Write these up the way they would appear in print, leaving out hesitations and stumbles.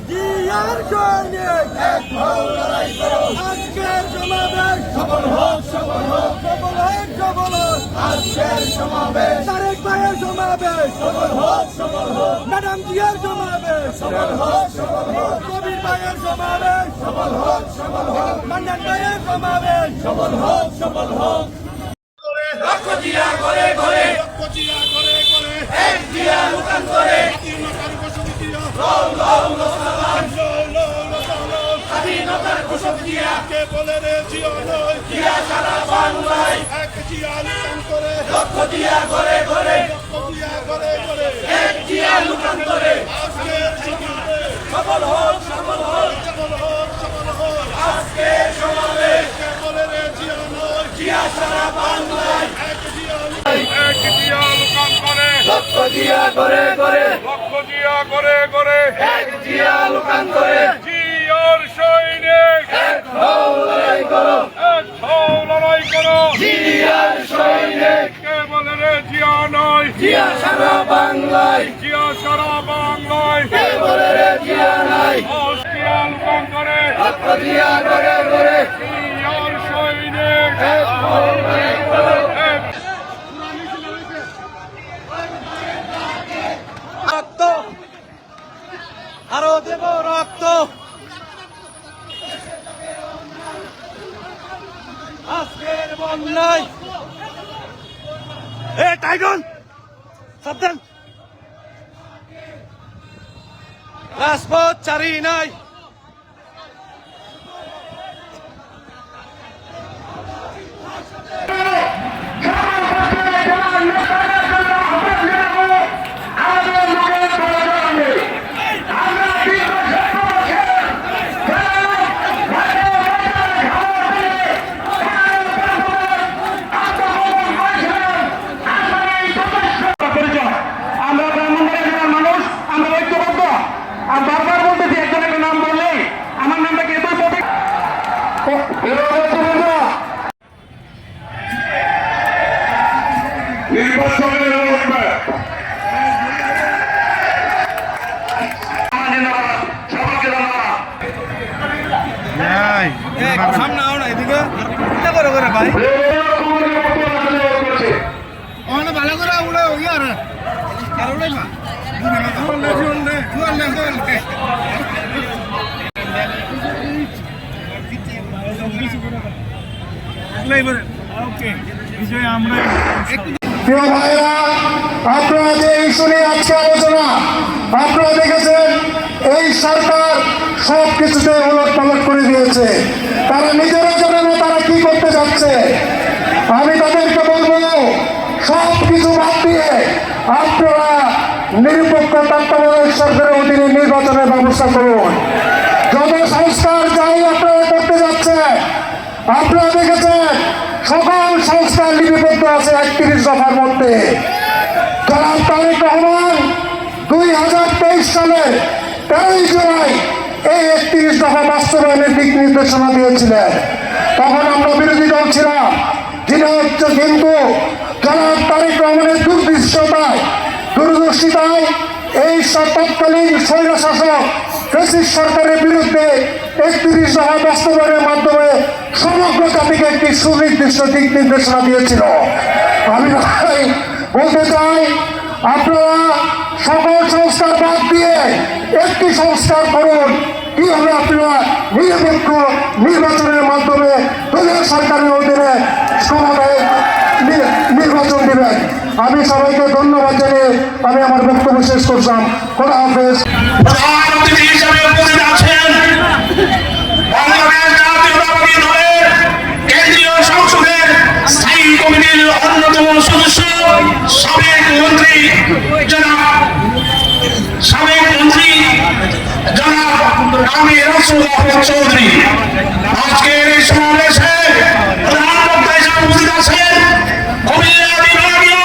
জিয়ার সৈনিক আজকের সমাবেশ সফল হোক সফল হোক সফল হোক সফল হোক আজকের সমাবেশ তারেক ভাইয়ের সমাবেশ সফল হোক সফল হোক ম্যাডাম জিয়ার সমাবেশ সফল হোক সফল হোক কবির ভাইয়ের সমাবেশ সফল হোক সফল হোক মান্নান ভাইয়ের সমাবেশ সফল হোক সফল হোক লক্ষ জিয়া করে করে লক্ষ জিয়া করে করে এক জিয়া লুকান করে স্বাধীনতার ঘোষক জিয়া কে বলে রে জিয়া নয় জিয়া সারা বাংলায় এক জিয়া লুকান করে লক্ষ জিয়া করে করে লক্ষ জিয়া করে করে এক জিয়া লুকান করে আজকের সমাবেশ সফল হোক সফল হোক সফল হোক সফল হোক আজকের সমাবেশ কে বলে রে জিয়া নয় জিয়া সারা বাংলায় এক জিয়া লুকান করে লক্ষ জিয়া করে করে লক্ষ জিয়া করে করে এক জিয়া লুকান করে জিয়ার সৈনিক এক হও লড়াই করো এক হও লড়াই করো জিয়ার সৈনিক কে বলে রে জিয়া নয় জিয়া সারা বাংলায় জিয়া সারা বাংলায় কে বলে রে জিয়া নাই জিয়া লুকান করে লক্ষ জিয়া করে করে জিয়ার সৈনিক এক হও লড়াই করো রক্ত আরো দেব রক্ত আজকের বন্যায় এ টাইগন সাবধান রাজপথ চারি নাই সামনে আও না এদিকে করে করে ভাই ওখানে ভালো করে উড়ে ইয়ার আর উড়ে না প্রিয় ভাইরা, আপনারা যে ইস্যু নিয়ে আজকে আলোচনা আপনারা দেখেছেন, এই সরকার সবকিছুতে উলট পালট করে দিয়েছে। তারা নিজেরা জানে না তারা কি করতে যাচ্ছে। আমি তাদেরকে বলবো, সবকিছু বাদ দিয়ে আপনারা নিরপেক্ষ তত্ত্বাবধায়ক সরকারের অধীনে নির্বাচনের ব্যবস্থা করুন। যত সংস্কার যাই আপনারা করতে যাচ্ছে, আপনারা দেখেছেন সকল সংস্কার লিপিবদ্ধ আছে 31 দফার মধ্যে। জনাব তারেক রহমান 2023 সালে 13 জুলাই এই 31 দফা বাস্তবায়নের দিক নির্দেশনা দিয়েছিলেন। তখন আমরা বিরোধী দল ছিলাম, কিন্তু জনাব তারেক রহমানের দূরদৃষ্টতায় দূরদর্শিতায় এই তৎকালীন স্বৈরশাসক ফ্যাসিস্ট সরকারের বিরুদ্ধে 31 দফা বাস্তবায়নের মাধ্যমে সমগ্র জাতিকে একটি সুনির্দিষ্ট দিক নির্দেশনা দিয়েছিল। আমি বলতে চাই, আপনারা সকল সংস্কার বাদ দিয়ে একটি সংস্কার করুন। কিভাবে আপনারা নিরপেক্ষ নির্বাচনের মাধ্যমে দলীয় সরকারের অধীনে ক্ষমতায় নির্বাচন দেবেন। আমি সবাইকে ধন্যবাদ জানিয়ে আমি আমার বক্তব্য শেষ করলাম। খোদা হাফেজ। কেন্দ্রীয় সংসদের স্থায়ী কমিটির অন্যতম সদস্য সাবেক মন্ত্রী জনাব আমির রাসূল আহমদ চৌধুরী আজকের এই সমাবেশে প্রধান বক্তা হিসেবে উপস্থিত আছেন কুমিল্লা বিভাগীয়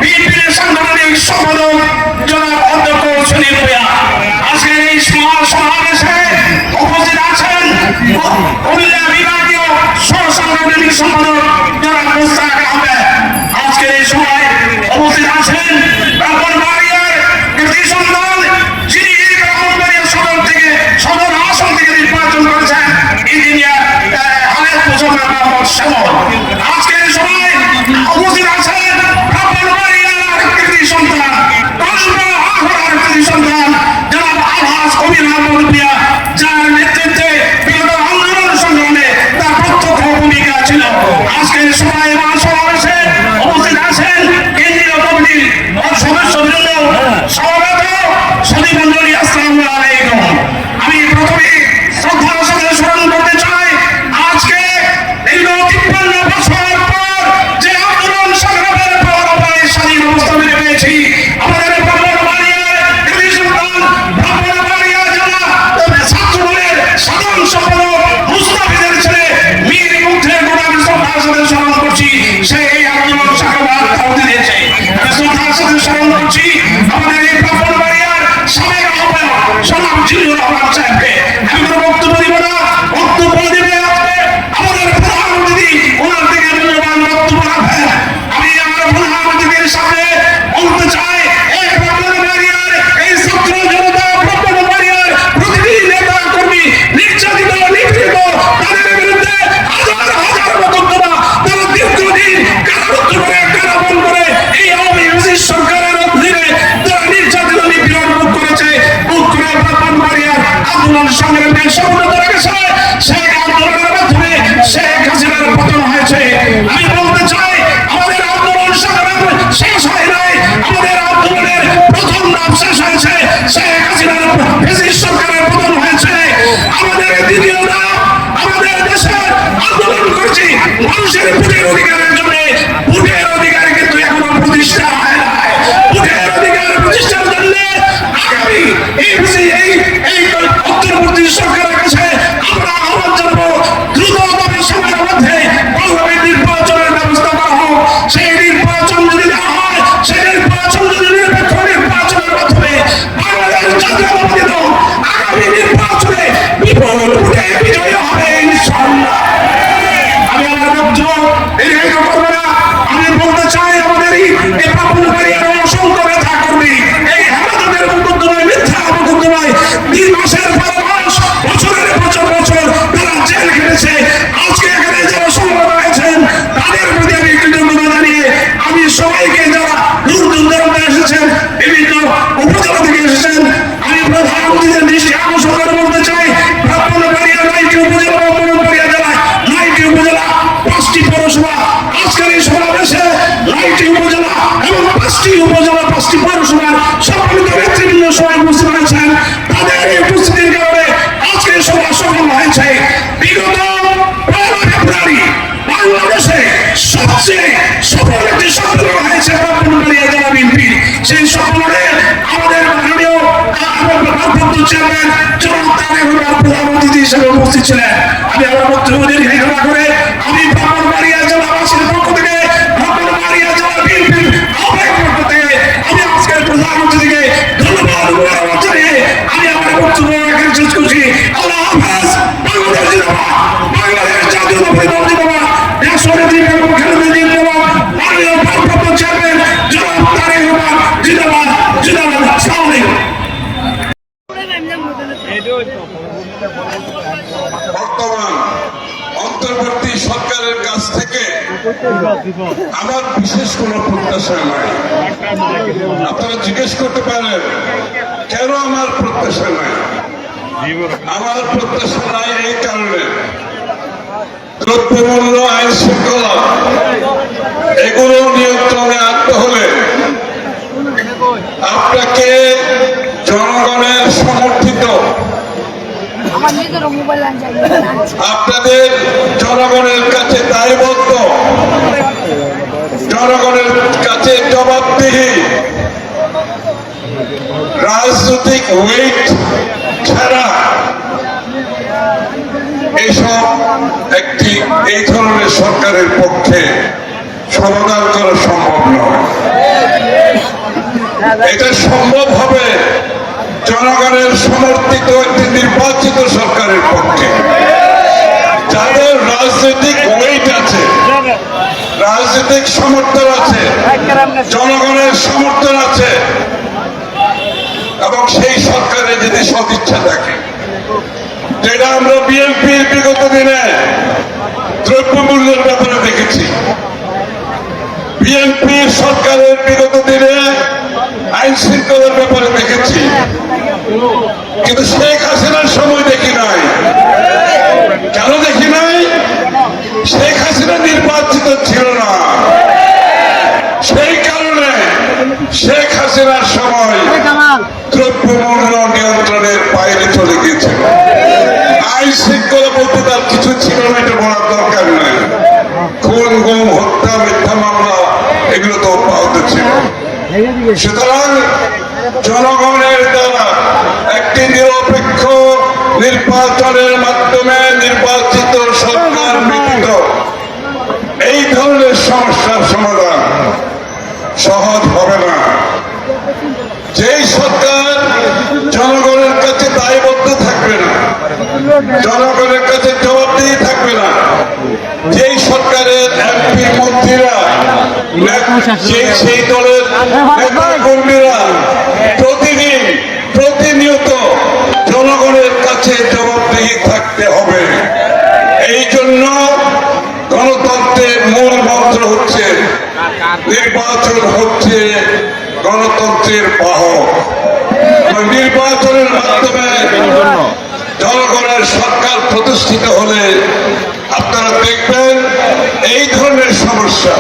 বিএনপির সাংগঠনিক সম্পাদক জনাব অধ্যক্ষ সুনীল ভূঁইয়া। আজকের এই সমাবেশে উপস্থিত আছেন কুমিল্লা বিভাগীয় সহ সাংগঠনিক সম্পাদক জনাব মুস্তাক আহমেদ। আজকের এই সময় উপস্থিত আছেন ব্রাহ্মণবাড়িয়ার কৃতি সন্তান যিনি অধিকারের জন্য ভোটের অধিকার কিন্তু এখনো প্রতিষ্ঠা হয় না। ভোটের অধিকার প্রতিষ্ঠার জন্য আগামী এই অন্তর্বর্তী সরকারের কাছে আমরা আহ্বান জানাবো, দ্রুততম সময়ের মধ্যে পার্লামেন্ট নির্বাচনের ব্যবস্থা করা হোক। সেই নির্বাচন যদি না হয়, সেই নির্বাচন যদি নিরপেক্ষ নির্বাচনের মাধ্যমে বাংলাদেশ জাতীয়তাবাদী দল আগামী নির্বাচনে বিপুল ভোটে বিজয়ী হবে ইনশাআল্লাহ। আমি আমার বক্তব্য দীর্ঘায়িত করব না। আমি বলতে চাই আমাদের এই ব্রাহ্মণবাড়িয়ার অসংখ্য নেতা কর্মী এই হেফাজতের মুকদ্দমায়, মিথ্যা মুকদ্দমায় 3 মাসের পর মাস, বছরের পর বছর তারা জেল খেটেছে। আজকে এখানে যারা সমবেত হয়েছেন তাদের প্রতি আমি কৃতজ্ঞতা জানিয়ে আমি সবাইকে যারা দূর দূরান্তে এসেছেন, বিভিন্ন উপজেলা থেকে এসেছেন, আমি প্রধানমন্ত্রীদের দৃষ্টি আকর্ষণ করে বলতে চাই, ব্রাহ্মণবাড়িয়া 9টি উপজেলা, ব্রাহ্মণবাড়িয়া জেলায় 9টি উপজেলা, 5টি পৌরসভা। আজকের এই সমাবেশে 9টি উপজেলা এবং 5টি উপজেলা, 5টি পৌরসভার সম্মানিত নেতৃবৃন্দ সবাই উপস্থিত হয়েছেন। তাদের এই উপস্থিতির কারণে আজকের সভা সফল হয়েছে। বিগত 12 ফেব্রুয়ারি বাংলাদেশে সবচেয়ে সফল একটি সম্মেলন হয়েছে ব্রাহ্মণবাড়িয়া জেলা বিএনপি। সেই সম্মেলনে আমাদের মাননীয় ভারপ্রাপ্ত চেয়ারম্যান জনাব তারেক রহমান প্রধান অতিথি হিসেবে উপস্থিত ছিলেন। আমি আমার বক্তব্য দীর্ঘায়িত না করে আমি ব্রাহ্মণবাড়িয়া জেলাবাসীর পক্ষ থেকে, ব্রাহ্মণবাড়িয়া জেলা বিএনপির আহ্বায়কের পক্ষ থেকে আমি আজকের প্রধান অতিথিকে ধন্যবাদ জানিয়ে আমি আমার বক্তব্য এখানে শেষ করছি। আল্লাহ হাফেজ। বাংলাদেশ জিন্দাবাদ, বাংলাদেশ জাতীয়তাবাদী দল জিন্দাবাদ, দেশনেত্রী বেগম খালেদা জিয়া জিন্দাবাদ, মাননীয় ভারপ্রাপ্ত চেয়ারম্যান জনাব তারেক রহমান জিন্দাবাদ, জিন্দাবাদ। আসসালামু আলাইকুম। বর্তমান অন্তর্বর্তী সরকারের কাছ থেকে আমার বিশেষ কোনো প্রত্যাশা নাই। আপনারা জিজ্ঞেস করতে পারেন কেন আমার প্রত্যাশা নাই। আমার প্রত্যাশা নাই এই কারণে, দ্রব্যমূল্য, আইন শৃঙ্খলা এগুলো নিয়ন্ত্রণে আনতে হলে আপনাকে জনগণের সমর্থিত, আপনাদের জনগণের কাছে দায়বদ্ধ, জনগণের কাছে জবাবদিহি, রাজনৈতিক ওয়েট ছাড়া এসব এই ধরনের সরকারের পক্ষে সমাধান করা সম্ভব নয়। এটা সম্ভব হবে জনগণের সমর্থিত একটি নির্বাচিত সরকারের পক্ষে, যাদের রাজনৈতিক ওয়েট আছে, রাজনৈতিক সমর্থন আছে, জনগণের সমর্থন আছে, এবং সেই সরকারের যদি সদিচ্ছা থাকে, যেটা আমরা বিএনপির বিগত দিনে দ্রব্যমূল্যের ব্যাপারে দেখেছি, বিএনপির সরকারের বিগত দিনে আইন শৃঙ্খলার ব্যাপারে দেখেছি, কিন্তু শেখ হাসিনার সময় দেখি নাই। কেন দেখি নাই? শেখ হাসিনা নির্বাচিত ছিল না, সেই কারণে শেখ হাসিনার সময় দ্রব্যমূল্য নিয়ন্ত্রণের বাইরে চলে গিয়েছিল। আইন শৃঙ্খলা বলতে তার কিছু ছিল না, এটা বলার দরকার নেই। খুন, গুম, হত্যা, মিথ্যা মামলা এগুলো তো অব্যাহত ছিল। সুতরাং জনগণের দ্বারা একটি নিরপেক্ষ নির্বাচনের মাধ্যমে নির্বাচিত সরকার ব্যতীত এই ধরনের সমস্যার সমাধান সহজ হবে না। যেই সরকার জনগণের কাছে দায়বদ্ধ থাকবে না, জনগণের কাছে জবাবদিহি থাকবে না, যেই সরকারের এমপি মন্ত্রীরা, সেই দলের নেতা কর্মীরা প্রতিদিন প্রতিনিয়ত জনগণের কাছে জবাবদিহি থাকতে হবে। এই জন্য গণতন্ত্রের মূল মন্ত্র হচ্ছে নির্বাচন হচ্ছে গণতন্ত্রের বাহক। নির্বাচনের মাধ্যমে জনগণের সরকার প্রতিষ্ঠিত হলে আপনারা দেখবেন এই ধরনের সমস্যা,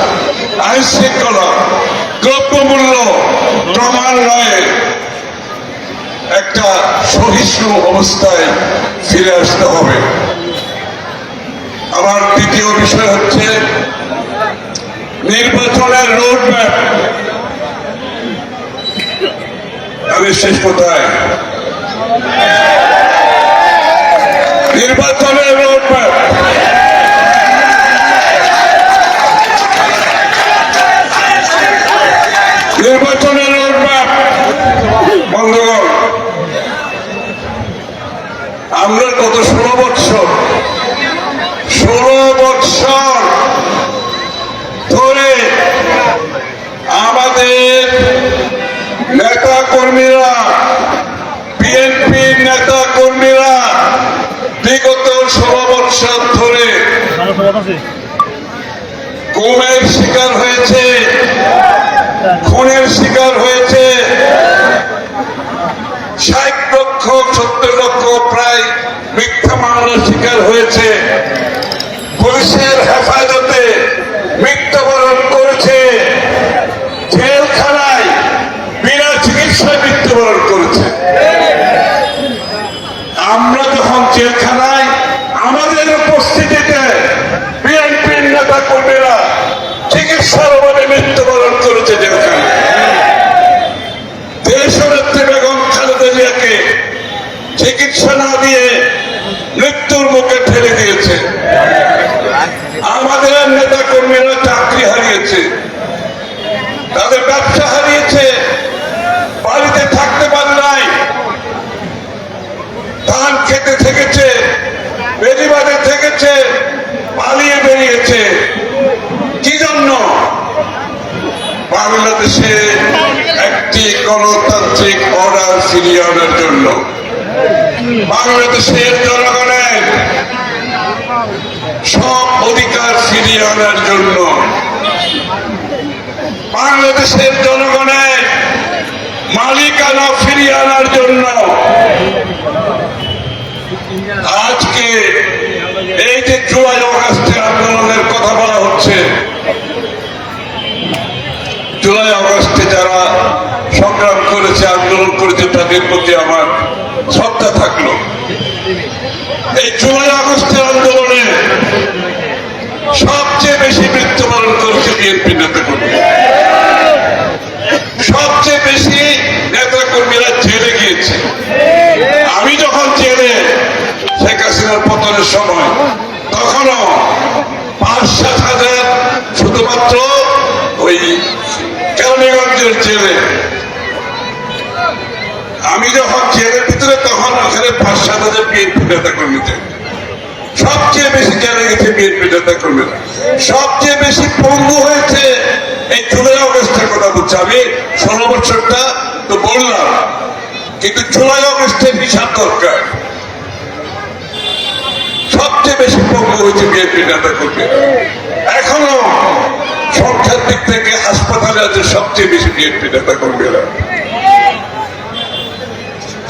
আইন শৃঙ্খলা, দ্রব্যমূল্য ক্রমান্বয়ে একটা সহিষ্ণু অবস্থায় ফিরে আসতে হবে। আমার দ্বিতীয় বিষয় হচ্ছে নির্বাচনের রোডম্যাপ, আমি শেষ কোথায়, নির্বাচনের রোডম্যাপ, নির্বাচনের রোডম্যাপ। বন্ধুগণ, আমরা গত 16 বৎসর ধরে আমাদের নেতা কর্মীরা, বিএনপির নেতা কর্মীরা বিগত 16 বৎসর ধরে গুমের শিকার হয়েছে, খুনের শিকার হয়েছে, 60 লক্ষ 70 লক্ষ প্রায় মিথ্যা মামলার শিকার হয়েছে, পুলিশের হেফাজতে মৃত্যুবরণ করেছে, জেলখানায় বিনা চিকিৎসায় মৃত্যুবরণ করেছে। আমরা যখন জেলখানায় আমাদের উপস্থিতিতে বিএনপির নেতা কর্মীরা চিকিৎসার অভাবে মৃত্যুবরণ করেছে জেলখানায়। দেশনেত্রী বেগম খালেদা জিয়াকে চিকিৎসা না দিয়ে মৃত্যুর মুখে ঠেলে দিয়েছে। আমাদের নেতা কর্মীরা চাকরি হারিয়েছে, তাদের ব্যবসা হারিয়েছে, বাড়িতে থাকতে পারে নাই, ধান খেতে থেকেছে, বেদিবাদে থেকেছে, পালিয়ে বেরিয়েছে। কি জন্য? বাংলাদেশে একটি গণতান্ত্রিক অর্ডার ফিরিয়ে আনার জন্য, বাংলাদেশের জনগণের সব অধিকার ফিরিয়ে আনার জন্য, বাংলাদেশের জনগণের মালিকানা ফিরিয়ে আনার জন্য আজকে এই যে জুলাই আগস্টের আন্দোলনের কথা বলা হচ্ছে, জুলাই আগস্টে যারা সংগ্রাম করেছে, আন্দোলন করেছে, তাদের প্রতি আমার শ্রদ্ধা থাকলো। এই জুলাই আগস্টের আন্দোলনে সবচেয়ে বেশি মৃত্যুবরণ করেছে বিএনপি নেতা কর্মী, সবচেয়ে বেশি নেতা কর্মীরা জেলে গিয়েছে। আমি যখন জেলে শেখ হাসিনার পতনের সময়, তখনও 5-7 হাজার শুধুমাত্র ওই কেরানীগঞ্জের জেলে। আমি যখন জেলের ভিতরে, তখন ওখানে 5-7 হাজার বিএনপি নেতা কর্মীদের। সবচেয়ে বেশি জেলে গেছে বিএনপি নেতা কর্মীরা, সবচেয়ে বেশি পঙ্গু হয়েছে এই জুলাই আগস্টের কথা বলছে। আমি 16 বছরটা তো বললাম, কিন্তু জুলাই আগস্টের হিসাব দরকার। সবচেয়ে বেশি পঙ্গু হয়েছে বিএনপি নেতা কর্মীরা। এখনো সংখ্যার দিক থেকে হাসপাতালে আছে সবচেয়ে বেশি বিএনপি নেতা কর্মীরা।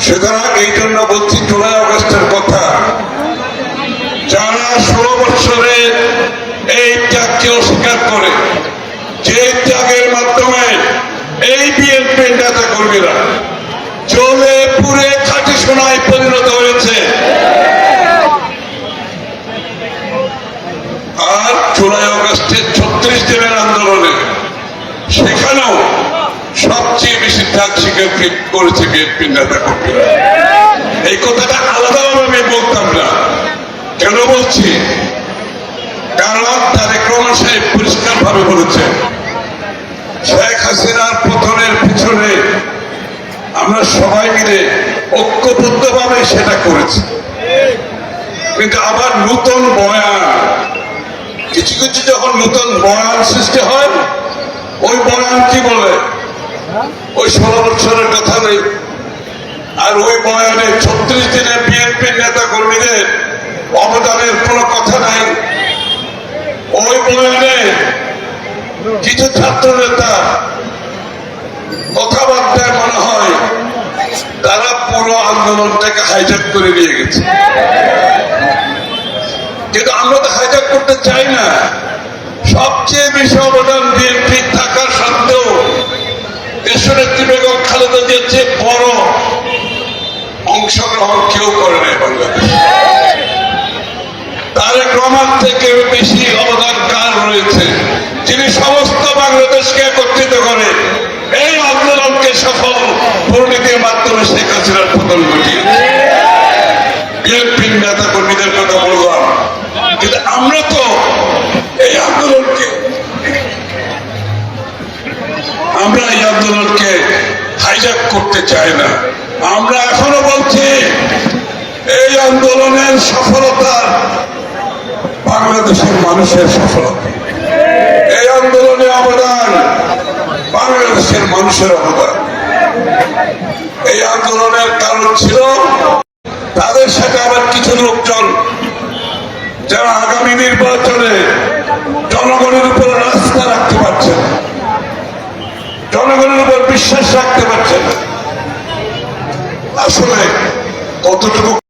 সুতরাং এই জন্য বলছি জুলাই আগস্টের কথা, যারা 16 বছরে এই ত্যাগকে অস্বীকার করে, যে ত্যাগের মাধ্যমে এই বিএনপির নেতা কর্মীরা জ্বলে পুড়ে খাঁটি সোনায় পরিণত হয়েছে। আর জুলাই আগস্টের 36 দিনের আন্দোলনে সেখানেও সবচেয়ে বেশি ত্যাগ স্বীকার করেছে বিএনপির নেতা কর্মীরা। এই কথাটা আলাদাভাবে আমি বলতাম না। কেন বলছি? কারণ তারেক রহমান সাহেব পরিষ্কার ভাবে বলেছে, শেখ হাসিনার পতনের পিছনে আমরা সবাই মিলে ঐক্যবদ্ধ ভাবে সেটা করেছি। কিন্তু আবার নতুন বয়ান, কিছু কিছু যখন নতুন বয়ান সৃষ্টি হয়, ওই বয়ান কি বলে? ওই 16 বছরের কথা নেই। আর ওই বয়ানে 36 দিনে বিএনপির নেতা কর্মীদের অবদানের কোনো কথা নাই। ওই বয়ানে কিছু ছাত্র নেতা কথাবার্তায় মনে হয় তারা পুরো আন্দোলনটাকে হাইজ্যাক করে নিয়ে গেছে। কিন্তু আমরা তো হাইজ্যাক করতে চাই না। সবচেয়ে বেশি অবদান বিএনপি থাকার সত্ত্বেও দেশনেত্রী বেগম খালেদা জিয়ার চেয়ে বড় অংশগ্রহণ কেউ করে নাই বাংলাদেশ। তারেক রহমান থেকে বেশি অবদান কার রয়েছে, যিনি সমস্ত পতন ঘটিয়েছে। বিএনপির নেতা কর্মীদের কথা বললাম, কিন্তু আমরা তো এই আন্দোলনকে হাইজ্যাক করতে চাই না। আমরা এখনো বলছি এই আন্দোলনের সফলতা বাংলাদেশের মানুষের সফলতা, এই আন্দোলনে অবদান বাংলাদেশের মানুষের অবদান। এই আন্দোলনের কারণ ছিল তাদের সাথে আবার কিছু লোকজন যারা আগামী নির্বাচনে জনগণের উপর আস্থা রাখতে পারছে না, জনগণের উপর বিশ্বাস রাখতে পারছে না। আসলে কতটুকু